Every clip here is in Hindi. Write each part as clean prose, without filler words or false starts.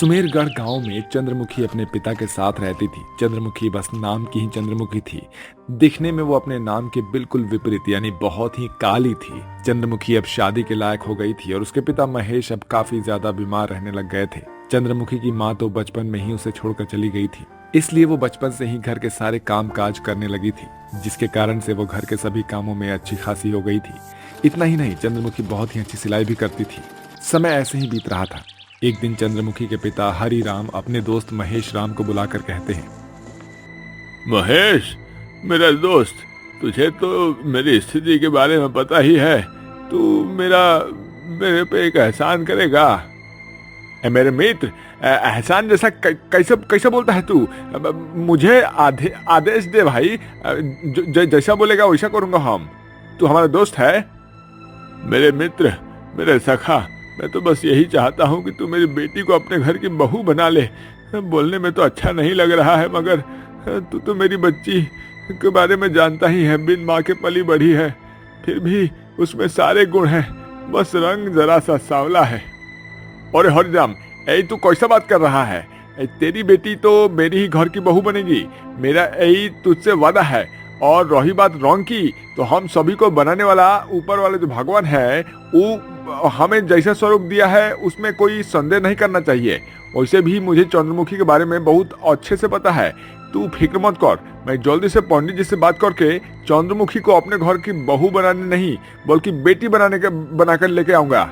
सुमेरगढ़ गांव में चंद्रमुखी अपने पिता के साथ रहती थी। चंद्रमुखी बस नाम की ही चंद्रमुखी थी। दिखने में वो अपने नाम के बिल्कुल विपरीत यानी बहुत ही काली थी। चंद्रमुखी अब शादी के लायक हो गई थी और उसके पिता महेश अब काफी ज्यादा बीमार रहने लग गए थे। चंद्रमुखी की माँ तो बचपन में ही उसे छोड़कर चली गई थी, इसलिए वो बचपन से ही घर के सारे काम काज करने लगी थी, जिसके कारण से वो घर के सभी कामों में अच्छी खासी हो गई थी। इतना ही नहीं, चंद्रमुखी बहुत ही अच्छी सिलाई भी करती थी। समय ऐसे ही बीत रहा था। एक दिन चंद्रमुखी के पिता हरि राम अपने दोस्त महेश राम को बुलाकर कहते हैं, महेश, मेरा दोस्त, तुझे तो मेरी स्थिति के बारे में पता ही है। तू मेरे पे एक एहसान करेगा। मेरे मित्र, एहसान जैसा कैसे बोलता है तू? मुझे आदेश दे भाई, जैसा बोलेगा वैसा करूंगा हम। तू हमारा दोस्त है। मेरे मित्र, मेरे सखा, मैं तो बस यही चाहता हूँ कि तू मेरी बेटी को अपने घर की बहू बना ले। बोलने में तो अच्छा नहीं लग रहा है, मगर तू तो मेरी बच्ची के बारे में जानता ही है। बिन माँ के पली बढ़ी है, फिर भी उसमें सारे गुण हैं, बस रंग जरा सा सांवला है। और हरिराम, तू कैसा बात कर रहा है? तेरी बेटी तो मेरी ही घर की बहू बनेगी, मेरा यही तुझसे वादा है। और रही बात रंग की, तो हम सभी को बनाने वाला ऊपर वाले जो भगवान है, वो हमें जैसा स्वरूप दिया है उसमें कोई संदेह नहीं करना चाहिए। वैसे भी मुझे चंद्रमुखी के बारे में बहुत अच्छे से पता है। तू फिक्र मत कर, मैं जल्दी से पंडित जी से बात करके चंद्रमुखी को अपने घर की बहू बनाने नहीं बल्कि बेटी बनाकर लेके आऊंगा।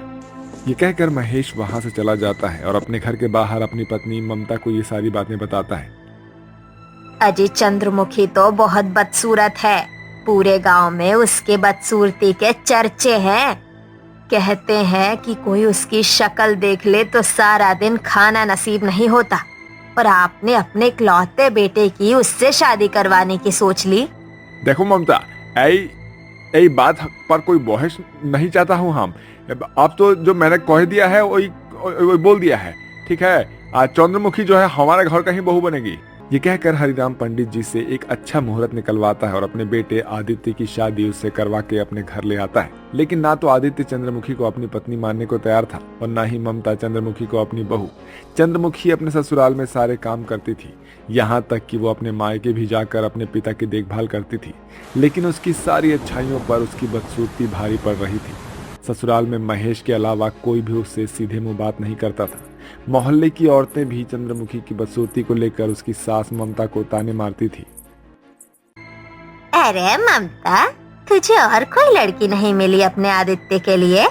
ये कहकर महेश वहां से चला जाता है और अपने घर के बाहर अपनी पत्नी ममता को ये सारी बातें बताता है। अजय, चंद्रमुखी तो बहुत बदसूरत है। पूरे गांव में उसके बदसूरती के चर्चे हैं। कहते हैं कि कोई उसकी शक्ल देख ले तो सारा दिन खाना नसीब नहीं होता। और आपने अपने इकलौते बेटे की उससे शादी करवाने की सोच ली। देखो ममता, यही बात पर कोई बहस नहीं चाहता हूँ हम। अब तो जो मैंने कह दिया है वही बोल दिया है, ठीक है? चंद्रमुखी जो है हमारे घर का ही बहू बनेगी। ये कहकर हरिराम पंडित जी से एक अच्छा मुहूर्त निकलवाता है और अपने बेटे आदित्य की शादी उससे करवा के अपने घर ले आता है। लेकिन ना तो आदित्य चंद्रमुखी को अपनी पत्नी मानने को तैयार था और ना ही ममता चंद्रमुखी को अपनी बहू। चंद्रमुखी अपने ससुराल में सारे काम करती थी, यहाँ तक कि वो अपने मायके भी जाकर अपने पिता की देखभाल करती थी। लेकिन उसकी सारी अच्छाइयों पर उसकी बदसूरती भारी पड़ रही थी। ससुराल में महेश के अलावा कोई भी उससे सीधे मुंह बात नहीं करता था। मोहल्ले की औरतें भी चंद्रमुखी की बदसूरती को लेकर उसकी सास ममता को ताने मारती थी। अरे ममता, तुझे और कोई लड़की नहीं मिली अपने आदित्य के लिए?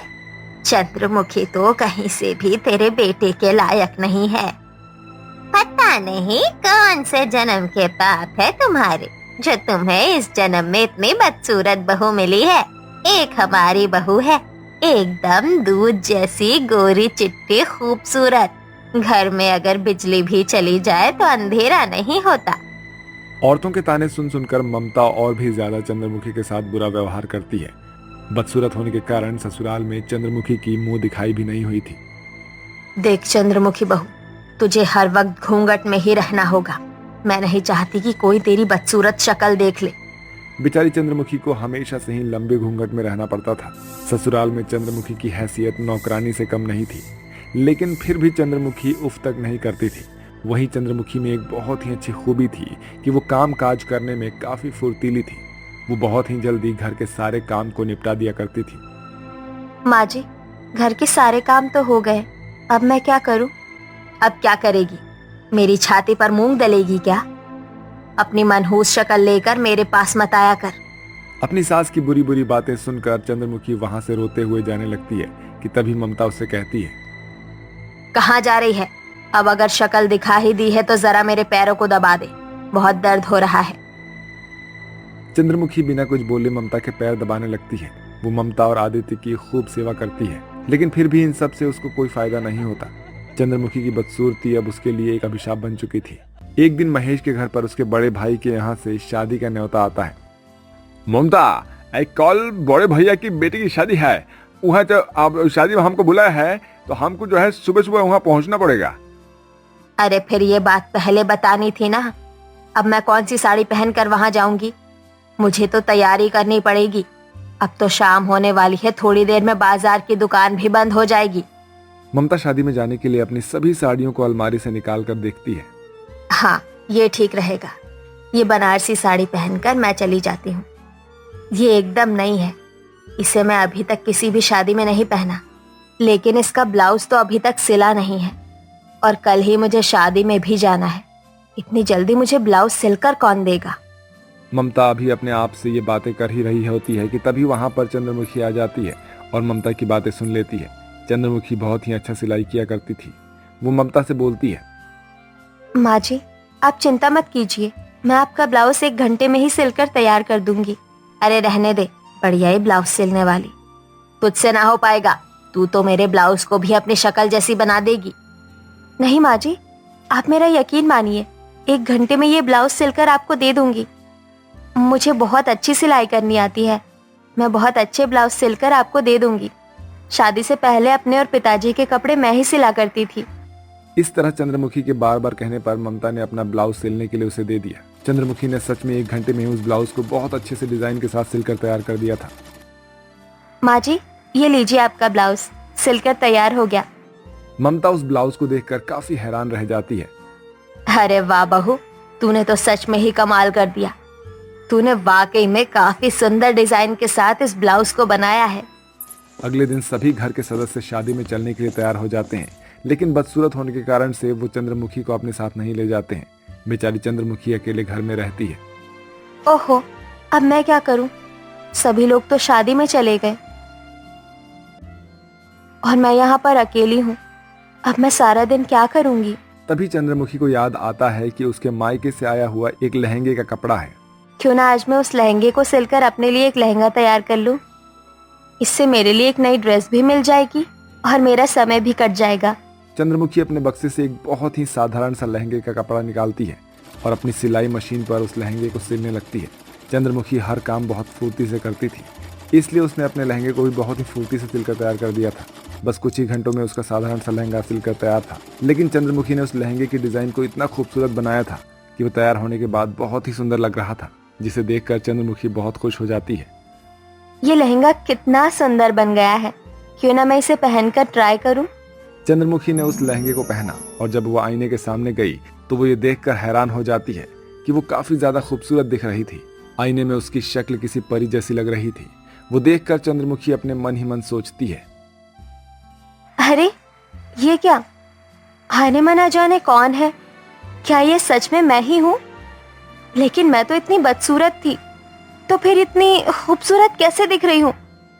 चंद्रमुखी तो कहीं से भी तेरे बेटे के लायक नहीं है। पता नहीं कौन से जन्म के पाप है तुम्हारे, जो तुम्हें इस जन्म में इतनी बदसूरत बहू मिली है। एक हमारी बहू है, एकदम दूध जैसी गोरी चिट्टी खूबसूरत। घर में अगर बिजली भी चली जाए तो अंधेरा नहीं होता। औरतों के ताने सुन सुनकर ममता और भी ज्यादा चंद्रमुखी के साथ बुरा व्यवहार करती है। बदसूरत होने के कारण ससुराल में चंद्रमुखी की मुंह दिखाई भी नहीं हुई थी। देख चंद्रमुखी बहू, तुझे हर वक्त घूंघट में ही रहना होगा। मैं नहीं चाहती कि कोई तेरी बदसूरत शक्ल देख ले। बेचारी चंद्रमुखी को हमेशा से ही लंबे घूंघट में रहना पड़ता था। ससुराल में चंद्रमुखी की हैसियत नौकरानी से कम नहीं थी, लेकिन फिर भी चंद्रमुखी उफ तक नहीं करती थी। वहीं चंद्रमुखी में एक बहुत ही अच्छी खूबी थी कि वो काम काज करने में काफी फुर्तीली थी। वो बहुत ही जल्दी घर के सारे काम को निपटा दिया करती थी। माँ जी, घर के सारे काम तो हो गए, अब मैं क्या करूं? अब क्या करेगी? मेरी छाती पर मूंग दलेगी क्या? अपनी मनहूस शक्ल लेकर मेरे पास मत आया कर। अपनी सास की बुरी बुरी बातें सुनकर चंद्रमुखी वहां से रोते हुए जाने लगती है कि तभी ममता उससे कहती है, कहाँ जा रही है? अब अगर शक्ल दिखा ही दी है तो जरा मेरे पैरों को दबा दे, बहुत दर्द हो रहा है। चंद्रमुखी बिना कुछ बोले ममता के पैर दबाने लगती है। वो ममता और आदित्य की खूब सेवा करती है, लेकिन फिर भी इन सब से उसको कोई फायदा नहीं होता। चंद्रमुखी की बदसूरती अब उसके लिए एक अभिशाप बन चुकी थी। एक दिन महेश के घर पर उसके बड़े भाई के यहाँ से शादी का न्योता आता है। ममता, कल बड़े भैया की बेटी की शादी है, वहाँ तो आप शादी में हमको बुलाया है, तो हमको जो है सुबह सुबह वहाँ पहुँचना पड़ेगा। अरे फिर ये बात पहले बतानी थी ना। अब मैं कौन सी साड़ी पहनकर वहां जाऊंगी? मुझे तो तैयारी करनी पड़ेगी। अब तो शाम होने वाली है, थोड़ी देर में बाजार की दुकान भी बंद हो जाएगी। ममता शादी में जाने के लिए अपनी सभी साड़ियों को अलमारी से निकाल कर देखती है। हाँ, ये ठीक रहेगा। ये बनारसी साड़ी पहनकर मैं चली जाती हूँ। ये एकदम नई है, इसे मैं अभी तक किसी भी शादी में नहीं पहना, लेकिन इसका ब्लाउज तो अभी तक सिला नहीं है और कल ही मुझे शादी में भी जाना है। इतनी जल्दी मुझे ब्लाउज सिलकर कौन देगा? ममता अभी अपने आप से ये बातें कर ही रही होती है कि तभी वहां पर चंद्रमुखी आ जाती है और ममता की बातें सुन लेती है। चंद्रमुखी बहुत ही अच्छा सिलाई किया करती थी। वो ममता से बोलती है, माँ जी, आप चिंता मत कीजिए, मैं आपका ब्लाउज 1 घंटे में ही सिलकर तैयार कर दूंगी। अरे रहने दे, बढ़िया ही ब्लाउज सिलने वाली। तुझसे ना हो पाएगा, तू तो मेरे ब्लाउज को भी अपनी शक्ल जैसी बना देगी। नहीं माँ जी, आप मेरा यकीन मानिए, 1 घंटे में ये ब्लाउज सिलकर आपको दे दूंगी। मुझे बहुत अच्छी सिलाई करनी आती है, मैं बहुत अच्छे ब्लाउज सिलकर आपको दे दूंगी। शादी से पहले अपने और पिताजी के कपड़े मैं ही सिला करती थी। इस तरह चंद्रमुखी के बार बार कहने पर ममता ने अपना ब्लाउज सिलने के लिए उसे दे दिया। चंद्रमुखी ने सच में 1 घंटे में ही उस ब्लाउज को बहुत अच्छे से डिजाइन के साथ सिलकर तैयार कर दिया था। माँ जी, ये लीजिए आपका ब्लाउज सिलकर तैयार हो गया। ममता उस ब्लाउज को देखकर काफी हैरान रह जाती है। अरे वाह बहू, तूने तो सच में ही कमाल कर दिया। तूने वाकई में काफी सुंदर डिजाइन के साथ इस ब्लाउज को बनाया है। अगले दिन सभी घर के सदस्य शादी में चलने के लिए तैयार हो जाते हैं, लेकिन बदसूरत होने के कारण से वो चंद्रमुखी को अपने साथ नहीं ले जाते हैं। बेचारी चंद्रमुखी अकेले घर में रहती है। ओहो, अब मैं क्या करूं? सभी लोग तो शादी में चले गए और मैं यहाँ पर अकेली हूँ। अब मैं सारा दिन क्या करूंगी? तभी चंद्रमुखी को याद आता है कि उसके मायके से आया हुआ एक लहंगे का कपड़ा है। क्यों ना आज मैं उस लहंगे को सिलकर अपने लिए एक लहंगा तैयार कर लूं। इससे मेरे लिए एक नई ड्रेस भी मिल जाएगी और मेरा समय भी कट जाएगा। चंद्रमुखी अपने बक्से से एक बहुत ही साधारण सा लहंगे का कपड़ा निकालती है और अपनी सिलाई मशीन पर उस लहंगे को सिलने लगती है। चंद्रमुखी हर काम बहुत फुर्ती से करती थी, इसलिए उसने अपने लहंगे को भी बहुत ही फुर्ती से सिलकर तैयार कर दिया था। बस कुछ ही घंटों में उसका साधारण सा लहंगा सिलकर तैयार था, लेकिन चंद्रमुखी ने उस लहंगे की डिजाइन को इतना खूबसूरत बनाया था कि वो तैयार होने के बाद बहुत ही सुंदर लग रहा था, जिसे देखकर चंद्रमुखी बहुत खुश हो जाती है। ये लहंगा कितना सुंदर बन गया है, क्यों ना मैं इसे पहनकर ट्राई करूं? चंद्रमुखी ने उस लहंगे को पहना और जब वो आईने के सामने गई तो वो ये देखकर हैरान हो जाती है कि वो काफी ज्यादा खूबसूरत दिख रही थी। आईने में उसकी शक्ल किसी परी जैसी लग रही थी। वो देखकर चंद्रमुखी अपने मन ही मन सोचती है, अरे ये क्या? आने में ना जाने कौन है? क्या ये सच में मैं ही हूँ? लेकिन मैं तो इतनी बदसूरत थी, तो फिर इतनी खूबसूरत कैसे दिख रही हूँ?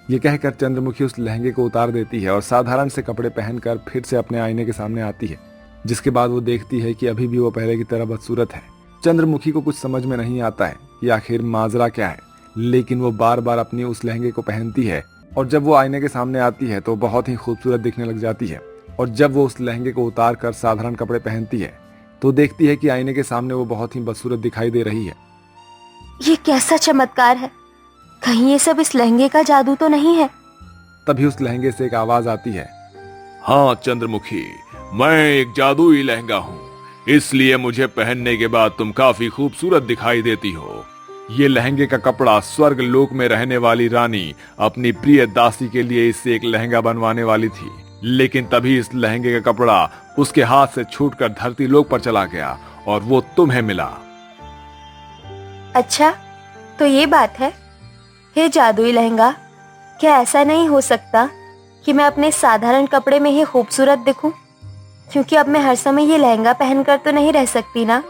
ये कहकर चंद्रमुखी उस लहंगे को उतार देती है और साधारण से कपड़े पहनकर फिर से अपने आईने के सामने आती है, जिसके बाद वो देखती है कि अभी भी वो पहले की तरह बदसूरत है। चंद्रमुखी को कुछ समझ में नहीं आता है कि आखिर माजरा क्या है, लेकिन वो बार बार अपनी उस लहंगे को पहनती है और जब वो आईने के सामने आती है तो बहुत ही खूबसूरत दिखने लग जाती है। और जब वो उस लहंगे को उतार कर साधारण कपड़े पहनती है तो देखती है कि आईने के सामने वो बहुत ही बदसूरत दिखाई दे रही है। ये कैसा चमत्कार है? कहीं ये सब इस लहंगे का जादू तो नहीं है? तभी उस लहंगे से एक आवाज आती है, हाँ चंद्रमुखी, मैं एक जादुई लहंगा हूँ, इसलिए मुझे पहनने के बाद तुम काफी खूबसूरत दिखाई देती हो। ये लहंगे का कपड़ा स्वर्ग लोक में रहने वाली रानी अपनी प्रिय दासी के लिए इससे एक लहंगा बनवाने वाली थी, लेकिन तभी इस लहंगे का कपड़ा उसके हाथ से छूटकर धरती लोक पर चला गया और वो तुम्हें मिला। अच्छा, तो ये बात है। हे जादुई लहंगा, क्या ऐसा नहीं हो सकता कि मैं अपने साधारण कपड़े में ही खूबसूरत दिखूं? क्योंकि अब मैं हर समय ये लहंगा पहनकर तो नहीं रह सकती ना।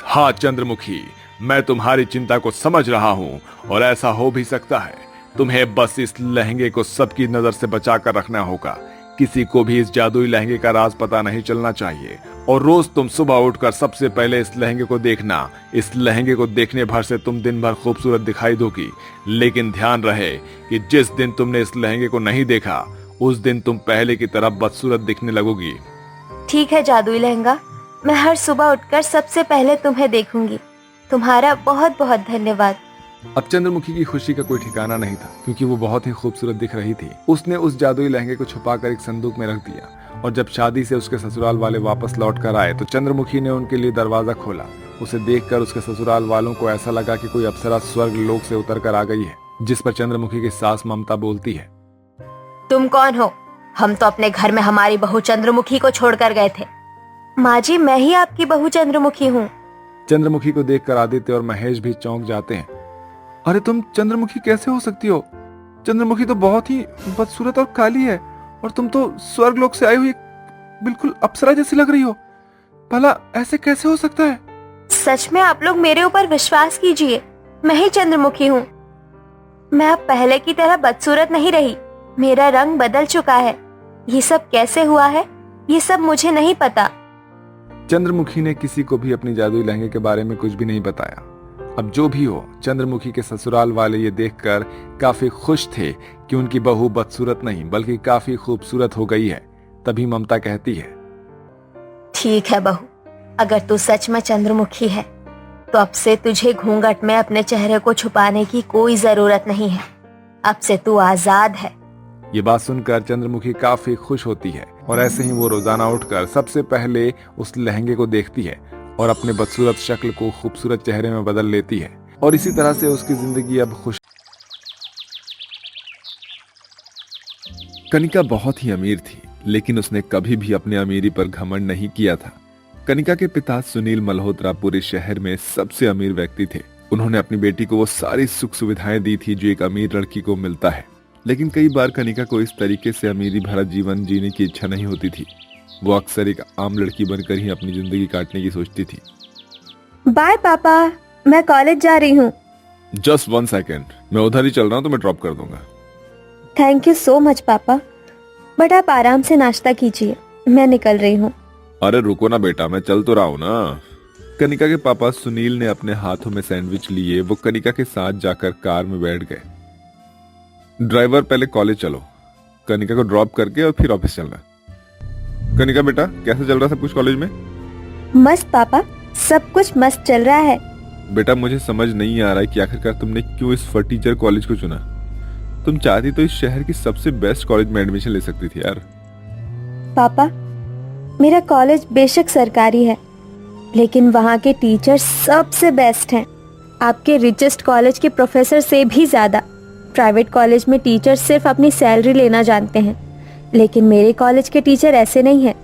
हाँ चंद्रमुखी, मैं तुम्हारी चिंता को समझ रहा हूँ और ऐसा हो भी सकता है। तुम्हें बस इस लहंगे को सबकी नजर से बचाकर रखना होगा। किसी को भी इस जादुई लहंगे का राज पता नहीं चलना चाहिए और रोज तुम सुबह उठकर सबसे पहले इस लहंगे को देखना। इस लहंगे को देखने भर से तुम दिन भर खूबसूरत दिखाई दोगी, लेकिन ध्यान रहे कि जिस दिन तुमने इस लहंगे को नहीं देखा उस दिन तुम पहले की तरह बदसूरत दिखने लगोगी। ठीक है जादुई लहंगा, मैं हर सुबह उठकर सबसे पहले तुम्हें देखूंगी। तुम्हारा बहुत बहुत धन्यवाद। अब चंद्रमुखी की खुशी का कोई ठिकाना नहीं था, क्योंकि वो बहुत ही खूबसूरत दिख रही थी। उसने उस जादुई लहंगे को छुपाकर एक संदूक में रख दिया और जब शादी से उसके ससुराल वाले वापस लौट कर आए तो चंद्रमुखी ने उनके लिए दरवाजा खोला। उसे देखकर उसके ससुराल वालों को ऐसा लगा कि कोई अप्सरा स्वर्ग लोक से उतर कर आ गई है, जिस पर चंद्रमुखी की सास ममता बोलती है, तुम कौन हो? हम तो अपने घर में हमारी बहू चंद्रमुखी को छोड़कर गए थे। माँ जी, मैं ही आपकी बहू चंद्रमुखी हूँ। चंद्रमुखी को देखकर आदित्य और महेश भी चौंक जाते हैं। अरे तुम चंद्रमुखी कैसे हो सकती हो? चंद्रमुखी तो बहुत ही बदसूरत और काली है, और तुम तो स्वर्गलोक से आई हुई बिल्कुल अप्सरा जैसी लग रही हो। भला ऐसे कैसे हो सकता है? सच में आप लोग मेरे ऊपर विश्वास कीजिए, मैं ही चंद्रमुखी हूँ। मैं अब पहले की तरह बदसूरत नहीं रही, मेरा रंग बदल चुका है। ये सब कैसे हुआ है, ये सब मुझे नहीं पता। चंद्रमुखी ने किसी को भी अपनी जादुई लहंगे के बारे में कुछ भी नहीं बताया। अब जो भी हो, चंद्रमुखी के ससुराल वाले ये देखकर काफी खुश थे कि उनकी बहू बदसूरत नहीं बल्कि काफी खूबसूरत हो गई है। तभी ममता कहती है, ठीक है बहू, अगर तू सच में चंद्रमुखी है तो अब से तुझे घूंघट में अपने चेहरे को छुपाने की कोई जरूरत नहीं है। अब से तू आजाद है। ये बात सुनकर चंद्रमुखी काफी खुश होती है, और ऐसे ही वो रोजाना उठकर सबसे पहले उस लहंगे को देखती है और अपने बदसूरत शक्ल को खूबसूरत चेहरे में बदल लेती है, और इसी तरह से उसकी जिंदगी अब खुश। कनिका बहुत ही अमीर थी, लेकिन उसने कभी भी अपने अमीरी पर घमंड नहीं किया था। कनिका के पिता सुनील मल्होत्रा पूरे शहर में सबसे अमीर व्यक्ति थे। उन्होंने अपनी बेटी को वो सारी सुख सुविधाएं दी थी जो एक अमीर लड़की को मिलता है, लेकिन कई बार कनिका को इस तरीके से अमीरी भरा जीवन जीने की इच्छा नहीं होती थी। वो अक्सर एक आम लड़की बनकर ही अपनी जिंदगी काटने की सोचती थी। बाय पापा, मैं कॉलेज जा रही हूँ। जस्ट 1 सेकेंड, मैं उधर ही चल रहा हूँ, तो मैं ड्रॉप कर दूंगा। थैंक यू सो मच पापा, बट आप आराम से नाश्ता कीजिए, मैं निकल रही हूँ। अरे रुको ना बेटा, मैं चल तो रहा हूँ ना। कनिका के पापा सुनील ने अपने हाथों में सैंडविच लिए वो कनिका के साथ जाकर कार में बैठ गए। ड्राइवर, पहले कॉलेज चलो, कनिका को ड्रॉप करके और फिर ऑफिस चलना। कनिका बेटा, कैसे चल रहा सब कुछ कॉलेज में? मस्त पापा, सब कुछ मस्त चल रहा है। बेटा, मुझे समझ नहीं आ रहा है कि आखिरकार तुमने क्यों इस फटीचर कॉलेज को चुना। तुम चाहती तो इस शहर की सबसे बेस्ट कॉलेज में एडमिशन ले सकती थी यार। पापा, मेरा कॉलेज बेशक सरकारी है, लेकिन वहाँ के टीचर्स सबसे बेस्ट हैं। आपके रिचेस्ट कॉलेज के प्रोफेसर से भी ज्यादा। प्राइवेट कॉलेज में टीचर सिर्फ अपनी सैलरी लेना जानते हैं, लेकिन मेरे कॉलेज के टीचर ऐसे नहीं हैं।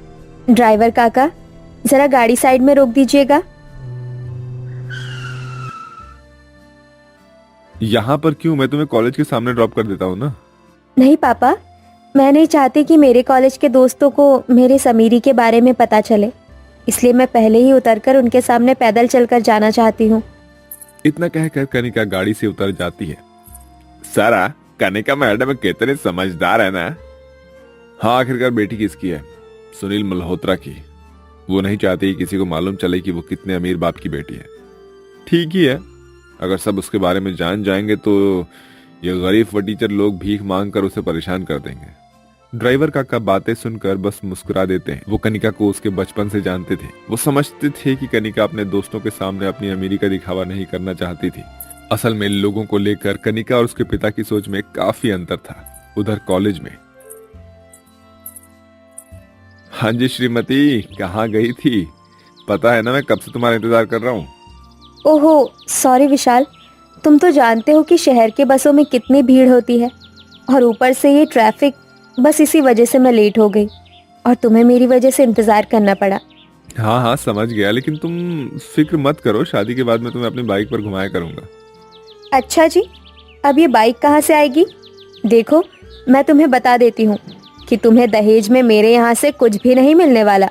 ड्राइवर काका, जरा गाड़ी साइड में रोक दीजिएगा। यहाँ पर क्यों? मैं तुम्हें कॉलेज के सामने ड्रॉप कर देता हूँ ना। नहीं पापा, मैं नहीं चाहती कि मेरे कॉलेज के दोस्तों को मेरे समीरी के बारे में पता चले, इसलिए मैं पहले ही उतरकर उनके सामने पैदल चलकर जाना चाहती हूँ। इतना कहकर कनिका गाड़ी से उतर जाती है। सारा, कनिका मैडम कितने समझदार है ना। हाँ, आखिरकार बेटी किसकी है? सुनील मल्होत्रा की। वो नहीं चाहती किसी को मालूम चले कि वो कितने अमीर बाप की बेटी है। ठीक ही है, अगर सब उसके बारे में जान जाएंगे तो ये गरीब फटीचर लोग भीख मांग कर उसे परेशान कर देंगे। ड्राइवर काका बातें सुनकर बस मुस्कुरा देते हैं। वो कनिका को उसके बचपन से जानते थे। वो समझते थे कि कनिका अपने दोस्तों के सामने अपनी अमीरी का दिखावा नहीं करना चाहती थी। असल में लोगों को लेकर कनिका और उसके पिता की सोच में काफी अंतर था। उधर कॉलेज में, हाँ जी श्रीमती, कहाँ गई थी? पता है ना मैं कब से तुम्हारा इंतजार कर रहा हूँ। ओहो सॉरी विशाल, तुम तो जानते हो कि शहर के बसों में कितनी भीड़ होती है, और ऊपर से ये ट्रैफिक, बस इसी वजह से मैं लेट हो गई और तुम्हें मेरी वजह से इंतजार करना पड़ा। हाँ हाँ समझ गया, लेकिन तुम फिक्र मत करो, शादी के बाद मैं तुम्हें अपनी बाइक पर घुमाया करूंगा। अच्छा जी, अब ये बाइक कहाँ से आएगी? देखो, मैं तुम्हें बता देती हूँ कि तुम्हें दहेज में मेरे यहाँ से कुछ भी नहीं मिलने वाला।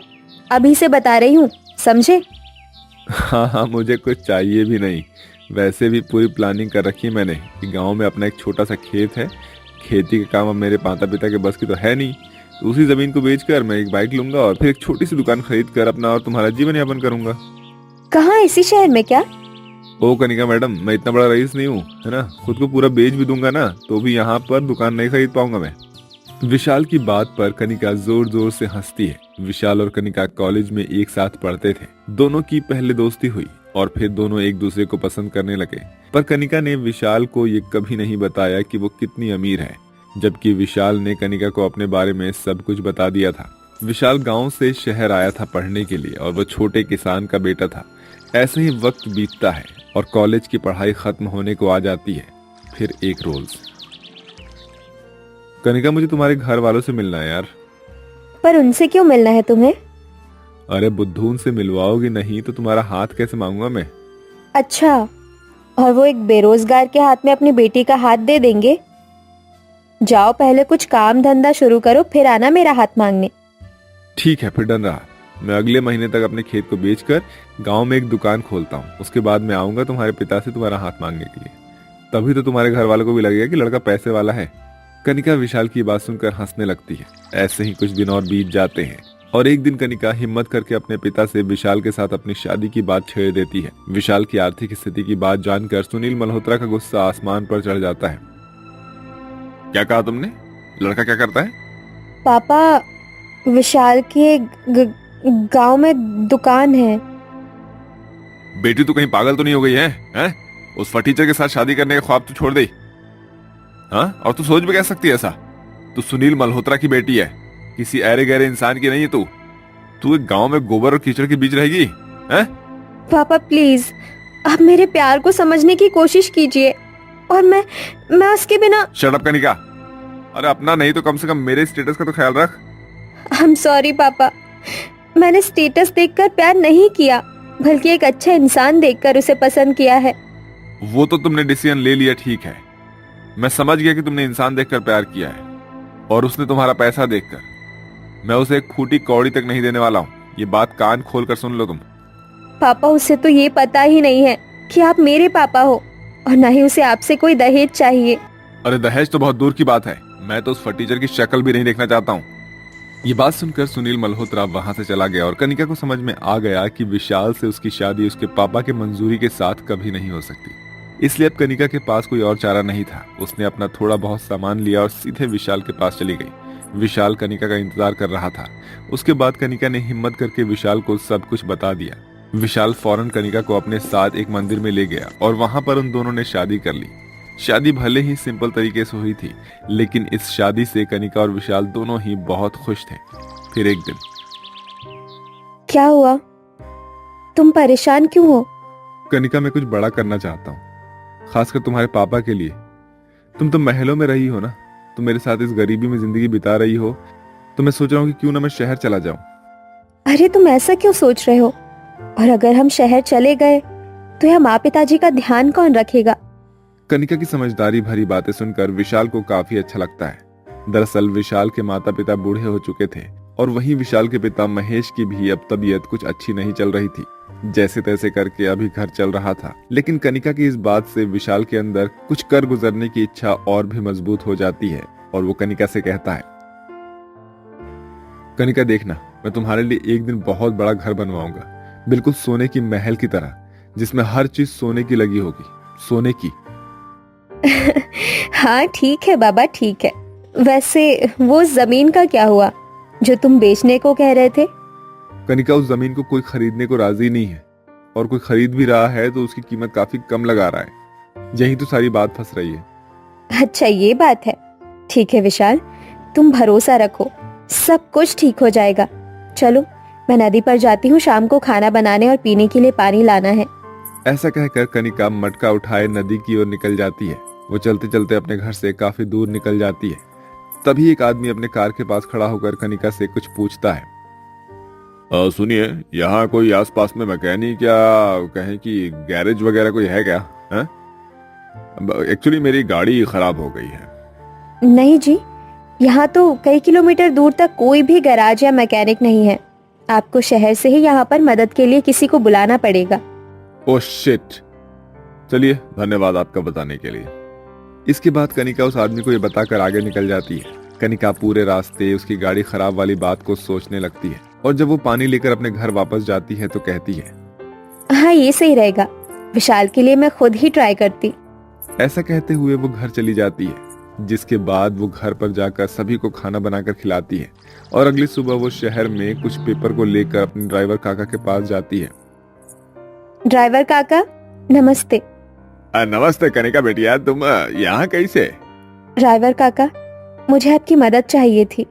अभी से बता रही हूँ, समझे? हाँ हाँ, मुझे कुछ चाहिए भी नहीं। वैसे भी पूरी प्लानिंग कर रखी है मैंने कि गांव में अपना एक छोटा सा खेत है। खेती का काम अब मेरे माता पिता के बस की तो है नहीं, तो उसी जमीन को बेचकर मैं एक बाइक लूंगा और फिर एक छोटी सी दुकान खरीद कर अपना और तुम्हारा जीवन यापन करूंगा। कहाँ, इसी शहर में क्या? ओ कनिका मैडम, मैं इतना बड़ा रईस नहीं हूँ, है ना। खुद को पूरा बेच भी दूंगा ना, तो भी यहाँ पर दुकान नहीं खरीद पाऊंगा मैं। विशाल की बात पर कनिका जोर जोर से हंसती है। विशाल और कनिका कॉलेज में एक साथ पढ़ते थे। दोनों की पहले दोस्ती हुई और फिर दोनों एक दूसरे को पसंद करने लगे। पर कनिका ने विशाल को ये कभी नहीं बताया कि वो कितनी अमीर है, जबकि विशाल ने कनिका को अपने बारे में सब कुछ बता दिया था। विशाल गांव से शहर आया था पढ़ने के लिए और वो छोटे किसान का बेटा था। ऐसे ही वक्त बीतता है और कॉलेज की पढ़ाई खत्म होने को आ जाती है। फिर एक रोज, कनिका मुझे तुम्हारे घर वालों से मिलना है यार। पर उनसे क्यों मिलना है तुम्हें? अरे बुद्धून से मिलवाओगी नहीं तो तुम्हारा हाथ कैसे मांगूंगा मैं? अच्छा, और वो एक बेरोजगार के हाथ में अपनी बेटी का हाथ दे देंगे? जाओ पहले कुछ काम धंधा शुरू करो, फिर आना मेरा हाथ मांगने। ठीक है, फिर डन रहा। मैं अगले महीने तक अपने खेत को बेचकर गांव में एक दुकान खोलता हूँ। उसके बाद मैं आऊंगा तुम्हारे पिता से तुम्हारा हाथ मांगने के लिए। तभी तो तुम्हारे घर वालों को भी लगेगा कि लड़का पैसे वाला है। कनिका विशाल की बात सुनकर हंसने लगती है। ऐसे ही कुछ दिन और बीत जाते हैं और एक दिन कनिका हिम्मत करके अपने पिता से विशाल के साथ अपनी शादी की बात छेड़ देती है। विशाल की आर्थिक स्थिति की बात जानकर सुनील मल्होत्रा का गुस्सा आसमान पर चढ़ जाता है। क्या कहा तुमने? लड़का क्या करता है? पापा, विशाल की एक गांव में दुकान है। बेटी तू कहीं पागल तो नहीं हो गई है, हैं? उस फटीचर के साथ शादी करने का ख्वाब तू छोड़ दे। हाँ, और तू सोच भी कह सकती है ऐसा? तू सुनील मल्होत्रा की बेटी है, किसी ऐरे गहरे इंसान की नहीं है। तू एक गांव में गोबर और कीचड़ के बीच रहेगी, हैं? पापा प्लीज, आप मेरे प्यार को समझने की कोशिश कीजिए, और मैं उसके बिना। Shut up Kanika. अरे अपना नहीं तो कम से कम मेरे स्टेटस का तो ख्याल रख। आई एम सॉरी पापा, मैंने स्टेटस देखकर प्यार नहीं किया, बल्कि एक अच्छा इंसान देखकर उसे पसंद किया है। वो तो तुमने डिसीजन ले लिया, ठीक है। मैं समझ गया कि तुमने इंसान देखकर प्यार किया है, और उसने तुम्हारा पैसा देखकर। मैं उसे एक फूटी कौड़ी तक नहीं देने वाला हूँ। ये बात कान खोल कर सुन लो तुम। पापा, उसे तो ये पता ही नहीं है कि आप मेरे पापा हो, और न ही उसे आपसे कोई दहेज चाहिए। अरे दहेज तो बहुत दूर की बात है। मैं तो उस फटीचर की शक्ल भी नहीं देखना चाहता हूँ। ये बात सुनकर सुनील मल्होत्रा वहां से चला गया और कनिका को समझ में आ गया कि विशाल से उसकी शादी उसके पापा के मंजूरी के साथ कभी नहीं हो सकती। इसलिए अब कनिका के पास कोई और चारा नहीं था। उसने अपना थोड़ा बहुत सामान लिया और सीधे विशाल के पास चली गई। विशाल कनिका का इंतजार कर रहा था। उसके बाद कनिका ने हिम्मत करके विशाल को सब कुछ बता दिया। विशाल फौरन कनिका को अपने साथ एक मंदिर में ले गया और वहां पर उन दोनों ने शादी कर ली। शादी भले ही सिंपल तरीके से हुई थी, लेकिन इस शादी से कनिका और विशाल दोनों ही बहुत खुश थे। फिर एक दिन। क्या हुआ? तुम परेशान क्यों हो? कनिका, मैं कुछ बड़ा करना चाहता हूँ, खासकर तुम्हारे पापा के लिए। तुम तो महलों में रही हो ना, तुम मेरे साथ इस गरीबी में जिंदगी बिता रही हो, तो मैं सोच रहा हूँ कि क्यों ना मैं शहर चला जाऊं। अरे तुम ऐसा क्यों सोच रहे हो? और अगर हम शहर चले गए तो यह माँ पिताजी का ध्यान कौन रखेगा? कनिका की समझदारी भरी बातें सुनकर विशाल को काफी अच्छा लगता है। दरअसल विशाल के माता पिता बूढ़े हो चुके थे और वहीं विशाल के पिता महेश की भी अब तबीयत कुछ अच्छी नहीं चल रही थी। जैसे तैसे करके अभी घर चल रहा था, लेकिन कनिका की इस बात से विशाल के अंदर कुछ कर गुजरने की इच्छा और भी मजबूत हो जाती है और वो कनिका से कहता है, कनिका देखना, मैं तुम्हारे लिए एक दिन बहुत बड़ा घर बनवाऊंगा, बिल्कुल सोने की महल की तरह, जिसमें हर चीज सोने की लगी होगी, सोने की। हाँ ठीक है बाबा, ठीक है। वैसे वो जमीन का क्या हुआ जो तुम बेचने को कह रहे थे? कनिका, उस जमीन को कोई खरीदने को राजी नहीं है, और कोई खरीद भी रहा है तो उसकी कीमत काफी कम लगा रहा है। यही तो सारी बात फंस रही है। अच्छा ये बात है। ठीक है विशाल, तुम भरोसा रखो, सब कुछ ठीक हो जाएगा। चलो मैं नदी पर जाती हूँ, शाम को खाना बनाने और पीने के लिए पानी लाना है। ऐसा कहकर कनिका मटका उठाए नदी की ओर निकल जाती है। वो चलते चलते अपने घर से काफी दूर निकल जाती है। तभी एक आदमी अपने कार के पास खड़ा होकर कनिका से कुछ पूछता है। सुनिए, यहाँ कोई आसपास में मैकेनिक या कहें कि गैरेज वगैरह कोई है क्या? एक्चुअली मेरी गाड़ी खराब हो गई है। नहीं जी, यहाँ तो कई किलोमीटर दूर तक कोई भी गैराज या मैकेनिक नहीं है। आपको शहर से ही यहाँ पर मदद के लिए किसी को बुलाना पड़ेगा। Oh shit. चलिए, धन्यवाद आपका बताने के लिए। इसके बाद कनिका उस आदमी को ये बताकर आगे निकल जाती है। कनिका पूरे रास्ते उसकी गाड़ी खराब वाली बात को सोचने लगती है, और जब वो पानी लेकर अपने घर वापस जाती है तो कहती है, हाँ ये सही रहेगा, विशाल के लिए मैं खुद ही ट्राई करती। ऐसा कहते हुए वो घर चली जाती है, जिसके बाद वो घर पर जाकर सभी को खाना बनाकर खिलाती है, और अगली सुबह वो शहर में कुछ पेपर को लेकर अपने ड्राइवर काका के पास जाती है। ड्राइवर काका नमस्ते। नमस्ते कनिका बेटिया, तुम यहाँ कैसे? ड्राइवर काका, मुझे आपकी मदद चाहिए थी।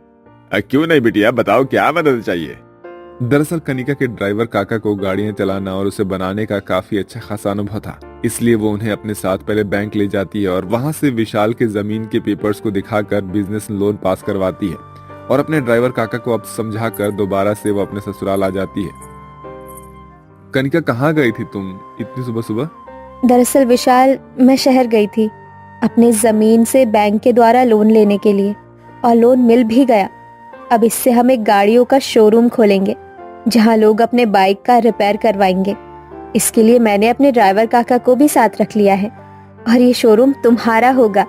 क्यों नहीं बिटिया, बताओ क्या मदद चाहिए? दरअसल कनिका के ड्राइवर काका को गाड़ियां चलाना और उसे बनाने का काफी अच्छा खासा अनुभव था, इसलिए वो उन्हें अपने साथ पहले बैंक ले जाती है और वहां से विशाल के जमीन के पेपर्स को दिखाकर बिजनेस लोन पास करवाती है और अपने ड्राइवर काका को अब समझाकर दोबारा से वो अपने ससुराल आ जाती है। कनिका, कहाँ गई थी तुम इतनी सुबह सुबह? दरअसल विशाल, मैं शहर गई थी अपने जमीन से बैंक के द्वारा लोन लेने के लिए, और लोन मिल भी गया। अब इससे हम एक गाड़ियों का शोरूम खोलेंगे जहां लोग अपने बाइक का रिपेयर करवाएंगे। इसके लिए मैंने अपने ड्राइवर काका को भी साथ रख लिया है, और ये शोरूम तुम्हारा होगा।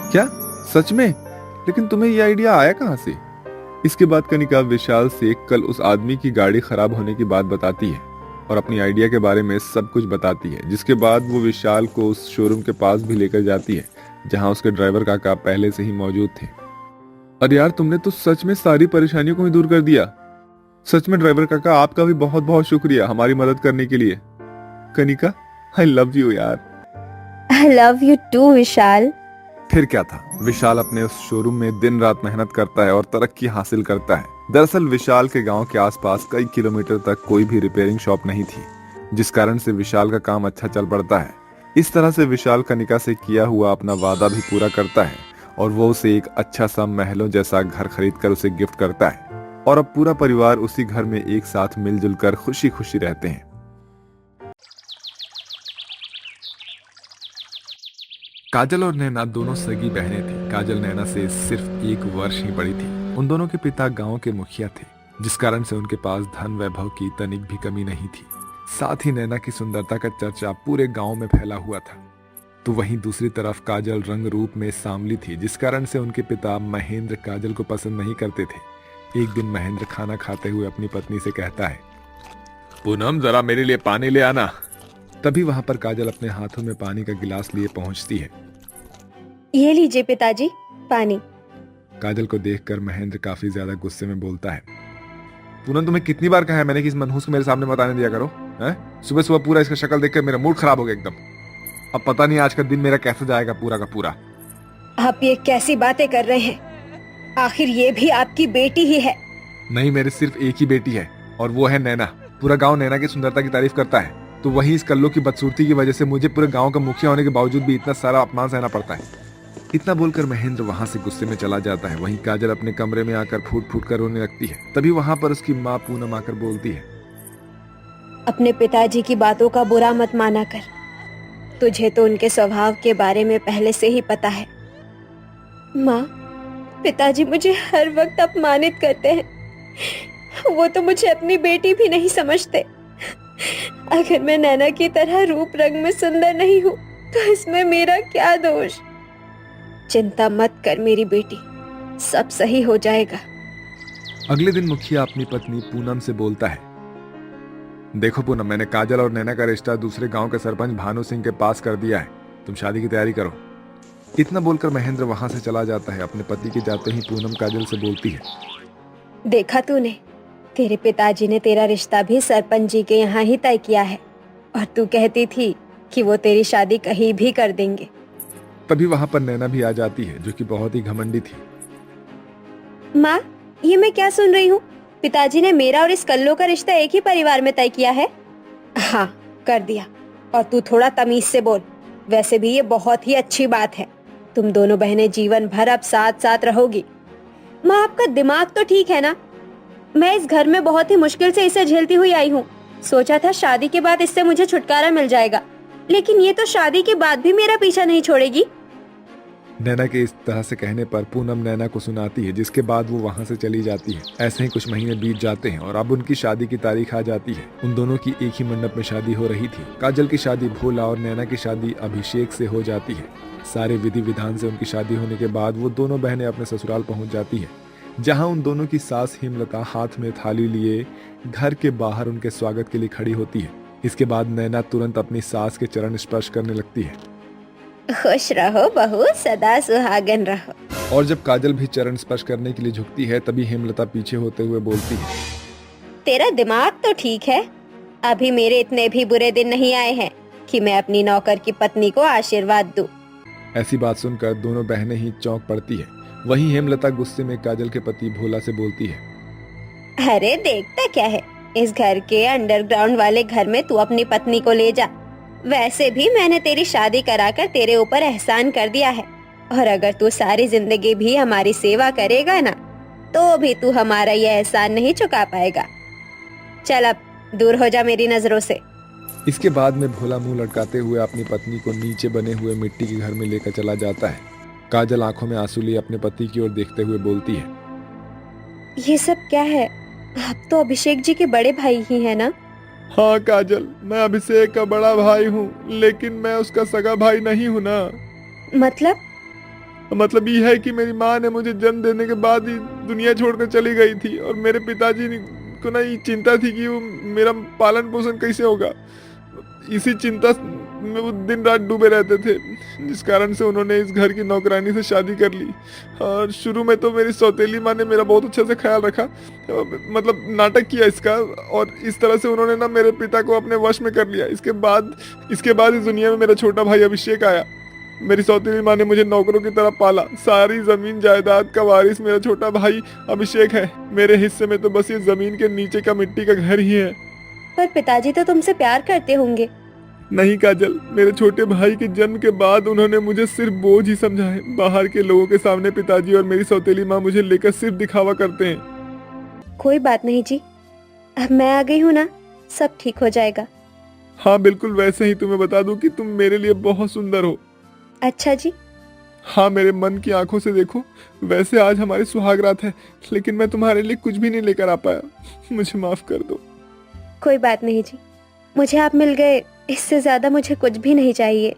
क्या सच में? लेकिन तुम्हें ये आइडिया आया कहाँ से? इसके बाद कनिका विशाल से कल उस आदमी की गाड़ी खराब होने की बात बताती है और अपनी आइडिया के बारे में सब कुछ बताती है, जिसके बाद वो विशाल को उस शोरूम के पास भी लेकर जाती है जहां उसके ड्राइवर काका पहले से ही मौजूद थे। अरे यार, तुमने तो सच में सारी परेशानियों को ही दूर कर दिया। सच में ड्राइवर काका, आपका भी बहुत बहुत शुक्रिया हमारी मदद करने के लिए। कनिका, आई लव यू यार। आई लव यू टू विशाल। फिर क्या था, विशाल अपने उस शोरूम में दिन रात मेहनत करता है और तरक्की हासिल करता है। दरअसल विशाल के गांव के आसपास कई किलोमीटर तक कोई भी रिपेयरिंग शॉप नहीं थी, जिस कारण से विशाल का काम अच्छा चल पड़ता है। इस तरह से विशाल कनिका से किया हुआ अपना वादा भी पूरा करता है और वो उसे एक अच्छा सा महलों जैसा घर खरीदकर उसे गिफ्ट करता है, और अब पूरा परिवार उसी घर में एक साथ मिलजुल कर खुशी खुशी रहते हैं। काजल और नैना दोनों सगी बहनें थीं। काजल नैना से सिर्फ 1 वर्ष ही बड़ी थी। उन दोनों के पिता गांव के मुखिया थे, जिस कारण से उनके पास धन वैभव की तनिक भी कमी नहीं थी। साथ ही नैना की सुंदरता का चर्चा पूरे गांव में फैला हुआ था। तो वहीं दूसरी तरफ काजल रंग रूप में सांवली थी, जिस कारण से उनके पिता महेंद्र काजल को पसंद नहीं करते थे। एक दिन महेंद्र खाना खाते हुए अपनी पत्नी से कहता है, पूनम, जरा मेरे लिए पानी ले आना। तभी वहां पर काजल अपने हाथों में पानी का गिलास लिए पहुंचती है। ये लीजिए पिताजी, पानी। काजल को देखकर महेंद्र काफी ज्यादा गुस्से में बोलता है, पूनम, तुम्हें कितनी बार कहा है मैंने कि इस मनहूस को मेरे सामने मत आने दिया करो? हैं? सुबह सुबह पूरा इसका शक्ल देखकर मेरा मूड खराब हो गया एकदम। अब पता नहीं आज का दिन मेरा कैसे जाएगा पूरा का पूरा। आप ये कैसी बातें कर रहे हैं? आखिर ये भी आपकी बेटी ही है। नहीं, मेरी सिर्फ एक ही बेटी है और वो है नैना। पूरा गांव नैना की सुंदरता की तारीफ करता है, तो वहीं इस कल्लो की बदसूरती की वजह से मुझे पूरे गांव का मुखिया होने के बावजूद भी इतना सारा अपमान सहना पड़ता है। इतना बोलकर महेंद्र वहां से गुस्से में चला जाता है। वहीं काजल अपने कमरे में आकर फूट फूट कर रोने लगती है। तभी वहां पर उसकी माँ पूनम आकर बोलती है, अपने पिताजी की बातों का बुरा मत माना कर। तुझे तो उनके स्वभाव के बारे में पहले से ही पता है। माँ, पिताजी मुझे हर वक्त अपमानित करते हैं। वो तो मुझे अपनी बेटी भी नहीं समझते। अगर मैं नैना की तरह रूप रंग में सुंदर नहीं हूँ तो इसमें मेरा क्या दोष? चिंता मत कर मेरी बेटी, सब सही हो जाएगा। अगले दिन मुखिया अपनी पत्नी पूनम से बोलता है, देखो पूनम, मैंने काजल और नैना का रिश्ता दूसरे गांव के सरपंच भानु सिंह के पास कर दिया है। तुम शादी की तैयारी करो। इतना बोलकर महेंद्र वहां से चला जाता है। अपने पति के जाते ही पूनम काजल से बोलती है, देखा तूने, तेरे पिताजी ने तेरा रिश्ता भी सरपंच जी के यहाँ ही तय किया है, और तू कहती थी कि वो तेरी शादी कहीं भी कर देंगे। तभी वहां पर नैना भी आ जाती है, जो कि बहुत ही घमंडी थी। माँ, ये मैं क्या सुन रही हूँ? पिताजी ने मेरा और इस कल्लो का रिश्ता एक ही परिवार में तय किया है? हाँ, कर दिया। और तू थोड़ा तमीज से बोल। वैसे भी ये बहुत ही अच्छी बात है। तुम दोनों बहनें जीवन भर अब साथ साथ रहोगी। माँ, आपका दिमाग तो ठीक है ना? मैं इस घर में बहुत ही मुश्किल से इसे झेलती हुई आई हूँ। सोचा था शादी के बाद इससे मुझे छुटकारा मिल जाएगा, लेकिन ये तो शादी के बाद भी मेरा पीछा नहीं छोड़ेगी। नैना के इस तरह से कहने पर पूनम नैना को सुनाती है, जिसके बाद वो वहां से चली जाती है। ऐसे ही कुछ महीने बीत जाते हैं और अब उनकी शादी की तारीख आ जाती है। उन दोनों की एक ही मंडप में शादी हो रही थी। काजल की शादी भोला और नैना की शादी अभिषेक से हो जाती है। सारे विधि विधान से उनकी शादी होने के बाद वो दोनों बहनें अपने ससुराल पहुंच जाती है, जहां उन दोनों की सास हेमलता हाथ में थाली लिए घर के बाहर उनके स्वागत के लिए खड़ी होती है। इसके बाद नैना तुरंत अपनी सास के चरण स्पर्श करने लगती है। खुश रहो बहू, सदा सुहागन रहो। और जब काजल भी चरण स्पर्श करने के लिए झुकती है, तभी हेमलता पीछे होते हुए बोलती है, तेरा दिमाग तो ठीक है। अभी मेरे इतने भी बुरे दिन नहीं आए हैं कि मैं अपनी नौकर की पत्नी को आशीर्वाद दूं। ऐसी बात सुनकर दोनों बहनें ही चौंक पड़ती है। वहीं हेमलता गुस्से में काजल के पति भोला से बोलती है, अरे देखता क्या है, इस घर के अंडरग्राउंड वाले घर में तू अपनी पत्नी को ले जा। वैसे भी मैंने तेरी शादी कराकर तेरे ऊपर एहसान कर दिया है, और अगर तू सारी जिंदगी भी हमारी सेवा करेगा ना, तो भी तू हमारा ये एहसान नहीं चुका पाएगा। चल अब दूर हो जा मेरी नजरों से। इसके बाद में भोला मुंह लटकाते हुए अपनी पत्नी को नीचे बने हुए मिट्टी के घर में लेकर चला जाता है। काजल आंखों में आंसू लिए अपने पति की ओर देखते हुए बोलती है, ये सब क्या है? आप तो अभिषेक जी के बड़े भाई ही है ना? हाँ काजल, मैं अभिषेक का बड़ा भाई हूँ, लेकिन मैं उसका सगा भाई नहीं हूँ ना। मतलब ये है कि मेरी माँ ने मुझे जन्म देने के बाद ही दुनिया छोड़कर चली गई थी और मेरे पिताजी को ना ये चिंता थी कि वो मेरा पालन पोषण कैसे होगा। इसी चिंता में वो दिन रात डूबे रहते थे, जिस कारण से उन्होंने इस घर की नौकरानी से शादी कर ली। और शुरू में तो मेरी सौतेली माँ ने मेरा बहुत अच्छे से ख्याल रखा, मतलब नाटक किया इसका, और इस तरह से उन्होंने ना मेरे पिता को अपने वश में कर लिया। इसके बाद इस दुनिया में मेरा छोटा भाई अभिषेक आया। मेरी सौतेली माँ ने मुझे नौकरों की तरह पाला। सारी जमीन जायदाद का वारिस मेरा छोटा भाई अभिषेक है। मेरे हिस्से में तो बस ये जमीन के नीचे का मिट्टी का घर ही है। पर पिताजी तो तुमसे प्यार करते होंगे। नहीं काजल, मेरे छोटे भाई के जन्म के बाद उन्होंने मुझे सिर्फ बोझ ही समझा है। बाहर के लोगों के सामने पिताजी और मेरी सौतेली माँ मुझे लेकर सिर्फ दिखावा करते हैं। कोई बात नहीं जी, अब मैं आ गई हूँ ना, सब ठीक हो जाएगा। हाँ बिल्कुल, वैसे ही तुम्हें बता दूं कि तुम मेरे लिए बहुत सुंदर हो। अच्छा जी। हाँ, मेरे मन की आंखों से देखो। वैसे आज हमारी सुहागरात है, लेकिन मैं तुम्हारे लिए कुछ भी नहीं लेकर आ पाया। मुझे माफ कर दो। कोई बात नहीं जी, मुझे आप मिल गए, इससे ज्यादा मुझे कुछ भी नहीं चाहिए।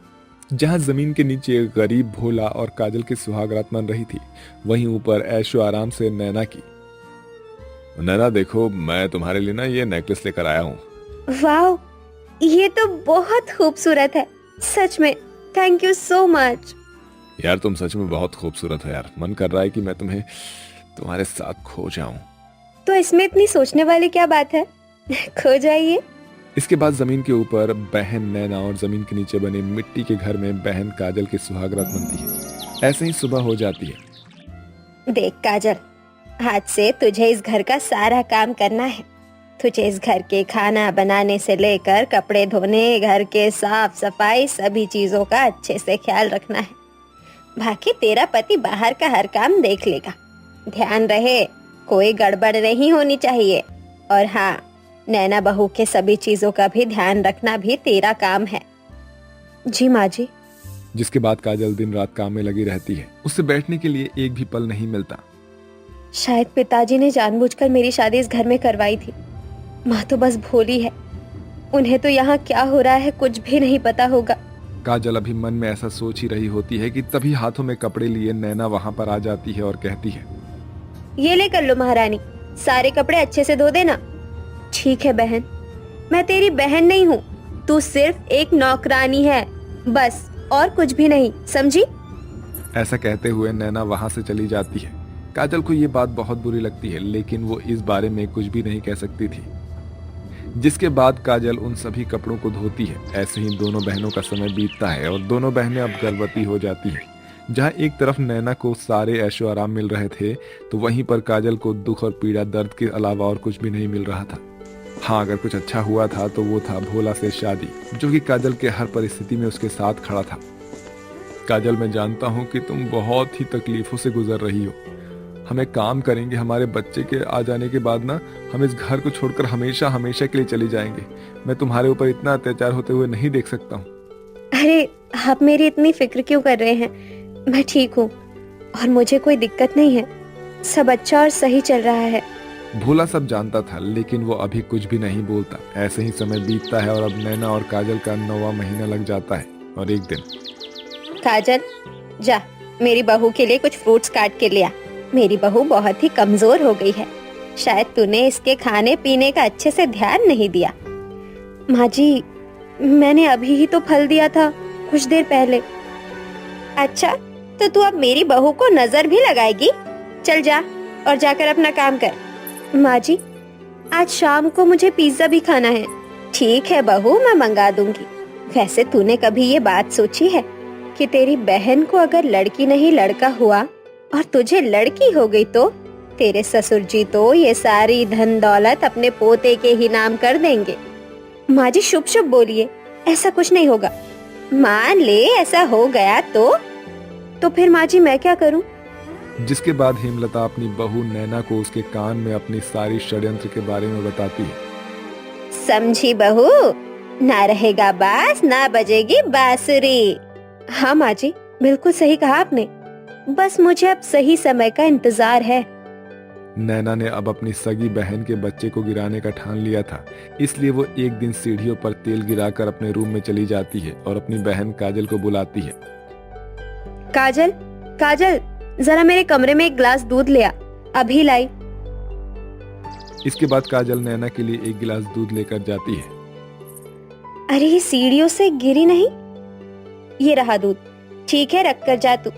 जहाँ जमीन के नीचे एक गरीब भोला और काजल की सुहागरात मन रही थी, वहीं ऊपर ऐशो आराम से नैना की। नैना देखो, मैं तुम्हारे लिए ना ये नेकलेस लेकर आया हूँ। वाह, ये तो बहुत खूबसूरत है, सच में थैंक यू सो मच। यार तुम सच में बहुत खूबसूरत हो यार, मन कर रहा है कि मैं तुम्हें तुम्हारे साथ खो जाऊं। तो इसमें इतनी सोचने वाली क्या बात है, खो जाइए। इसके बाद जमीन के ऊपर बहन नैना और जमीन के नीचे बने मिट्टी के घर में बहन काजल की सुहागरात बनती है। ऐसे ही सुबह हो जाती है। देख काजल, आज से तुझे इस घर का सारा काम करना है। तुझे इस घर के खाना बनाने से लेकर कपड़े धोने, घर के साफ सफाई, सभी चीजों का अच्छे से ख्याल रखना है। बाकी तेरा पति बाहर का हर काम देख लेगा। ध्यान रहे, कोई गड़बड़ नहीं होनी चाहिए। और हाँ, नैना बहू के सभी चीजों का भी ध्यान रखना भी तेरा काम है। जी माँ जी। जिसके बाद काजल दिन रात काम में लगी रहती है। उससे बैठने के लिए एक भी पल नहीं मिलता। शायद पिताजी ने जानबूझकर मेरी शादी इस घर में करवाई थी। माँ तो बस भोली है, उन्हें तो यहाँ क्या हो रहा है कुछ भी नहीं पता होगा। काजल अभी मन में ऐसा सोच ही रही होती है कि तभी हाथों में कपड़े लिए नैना वहाँ पर आ जाती है और कहती है, ये ले कर लो महारानी, सारे कपड़े अच्छे से धो देना। ठीक है बहन, मैं तेरी बहन नहीं हूँ, तू सिर्फ एक नौकरानी है बस, और कुछ भी नहीं, समझी? ऐसा कहते हुए नैना वहाँ से चली जाती है। काजल को ये बात बहुत बुरी लगती है, लेकिन वो इस बारे में कुछ भी नहीं कह सकती थी। जिसके बाद काजल उन सभी कपड़ों को धोती है। ऐसे ही दोनों बहनों का समय बीतता है और दोनों बहनें अब गर्भवती हो जाती हैं। जहाँ एक तरफ नैना को सारे ऐशो आराम मिल रहे थे, तो वहीं पर काजल को दुख और पीड़ा, दर्द के अलावा और कुछ भी नहीं मिल रहा था। हाँ, अगर कुछ अच्छा हुआ था तो वो था भोला से शादी, जो कि काजल के हर परिस्थिति में उसके साथ खड़ा था। काजल, मैं जानता हूँ कि तुम बहुत ही तकलीफों से गुजर रही हो। हम एक काम करेंगे, हमारे बच्चे के आ जाने के बाद ना हम इस घर को छोड़कर हमेशा हमेशा के लिए चले जाएंगे। मैं तुम्हारे ऊपर इतना अत्याचार होते हुए नहीं देख सकता हूँ। अरे आप मेरी इतनी फिक्र क्यों कर रहे हैं? मैं ठीक हूँ और मुझे कोई दिक्कत नहीं है, सब अच्छा और सही चल रहा है। भोला सब जानता था, लेकिन वो अभी कुछ भी नहीं बोलता। ऐसे ही समय बीतता है और अब नैना और काजल का 9वां महीना लग जाता है। और एक दिन, काजल जा मेरी बहू के लिए कुछ फ्रूट्स काट के लिया। मेरी बहू बहुत ही कमजोर हो गई है, शायद तूने इसके खाने पीने का अच्छे से ध्यान नहीं दिया। माँ जी, मैंने अभी ही तो फल दिया था कुछ देर पहले। अच्छा, तो तू अब मेरी बहू को नजर भी लगाएगी? चल जा और जाकर अपना काम कर। माँ जी, आज शाम को मुझे पिज्जा भी खाना है। ठीक है बहू, मैं मंगा दूंगी। वैसे तूने कभी ये बात सोची है कि तेरी बहन को अगर लड़की नहीं लड़का हुआ और तुझे लड़की हो गई, तो तेरे ससुर जी तो ये सारी धन दौलत अपने पोते के ही नाम कर देंगे। माँ जी शुभ शुभ बोलिए, ऐसा कुछ नहीं होगा। मान ले ऐसा हो गया तो फिर माँ जी मैं क्या करूँ? जिसके बाद हेमलता अपनी बहू नैना को उसके कान में अपनी सारी षड्यंत्र के बारे में बताती है। समझी बहू, ना रहेगा बांस ना बजेगी बांसुरी। हाँ माँ जी, बिल्कुल सही कहा आपने। बस मुझे अब सही समय का इंतजार है। नैना ने अब अपनी सगी बहन के बच्चे को गिराने का ठान लिया था, इसलिए वो एक दिन सीढ़ियों पर तेल गिराकर अपने रूम में चली जाती है और अपनी बहन काजल को बुलाती है। काजल, काजल, जरा मेरे कमरे में एक गिलास दूध ले आ, अभी लाई। इसके बाद काजल नैना के लिए एक गिलास दूध लेकर जाती है। अरे ये सीढ़ियों से गिरी नहीं, ये रहा दूध। ठीक है, रख कर जा तू।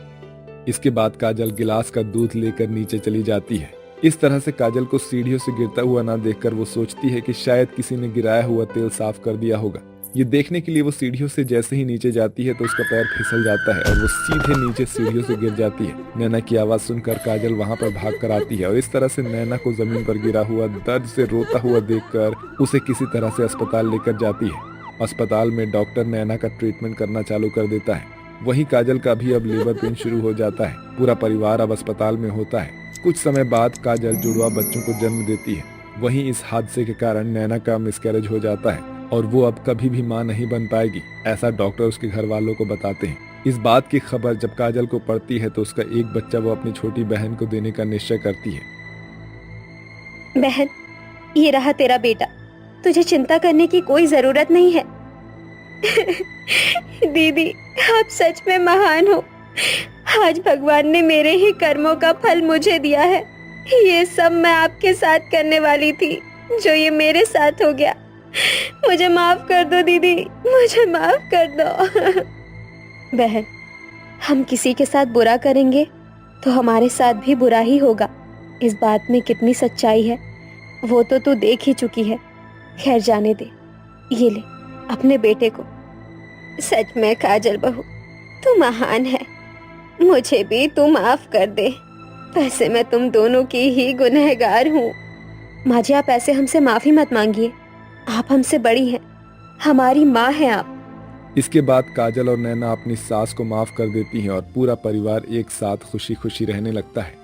इसके बाद काजल गिलास का दूध लेकर नीचे चली जाती है। इस तरह से काजल को सीढ़ियों से गिरता हुआ ना देखकर वो सोचती है कि शायद किसी ने गिराया हुआ तेल साफ कर दिया होगा। ये देखने के लिए वो सीढ़ियों से जैसे ही नीचे जाती है तो उसका पैर फिसल जाता है और वो सीधे नीचे सीढ़ियों से गिर जाती है। नैना की आवाज सुनकर काजल वहां पर भाग कर आती है और इस तरह से नैना को जमीन पर गिरा हुआ दर्द से रोता हुआ देखकर उसे किसी तरह से अस्पताल लेकर जाती है। अस्पताल में डॉक्टर नैना का ट्रीटमेंट करना चालू कर देता है। वहीं काजल का भी अब लेबर पेन शुरू हो जाता है। पूरा परिवार अब अस्पताल में होता है। कुछ समय बाद काजल जुड़वा बच्चों को जन्म देती है। वहीं इस हादसे के कारण नैना का मिसकैरेज हो जाता है और वो अब कभी भी मां नहीं बन पाएगी, ऐसा डॉक्टर उसके घर वालों को बताते हैं। इस बात की खबर जब काजल को पड़ती है तो उसका एक बच्चा वो अपनी छोटी बहन को देने का निश्चय करती है। बहन, ये रहा तेरा बेटा, तुझे चिंता करने की कोई जरूरत नहीं है। दीदी, आप सच में महान हो। आज भगवान ने मेरे ही कर्मों का फल मुझे दिया है। ये सब मैं आपके साथ करने वाली थी, जो ये मेरे साथ हो गया। मुझे माफ कर दो दीदी, मुझे माफ कर दो। बहन, हम किसी के साथ बुरा करेंगे तो हमारे साथ भी बुरा ही होगा। इस बात में कितनी सच्चाई है वो तो तू देख ही चुकी है। खैर जाने दे, ये ले अपने बेटे को। सच में काजल बहू, तू महान है। मुझे भी तू माफ कर दे। वैसे मैं तुम दोनों की ही गुनहगार हूँ। माँ जी, आप ऐसे हमसे माफी मत मांगिए। आप हमसे बड़ी हैं, हमारी माँ हैं आप। इसके बाद काजल और नैना अपनी सास को माफ कर देती हैं और पूरा परिवार एक साथ खुशी खुशी रहने लगता है।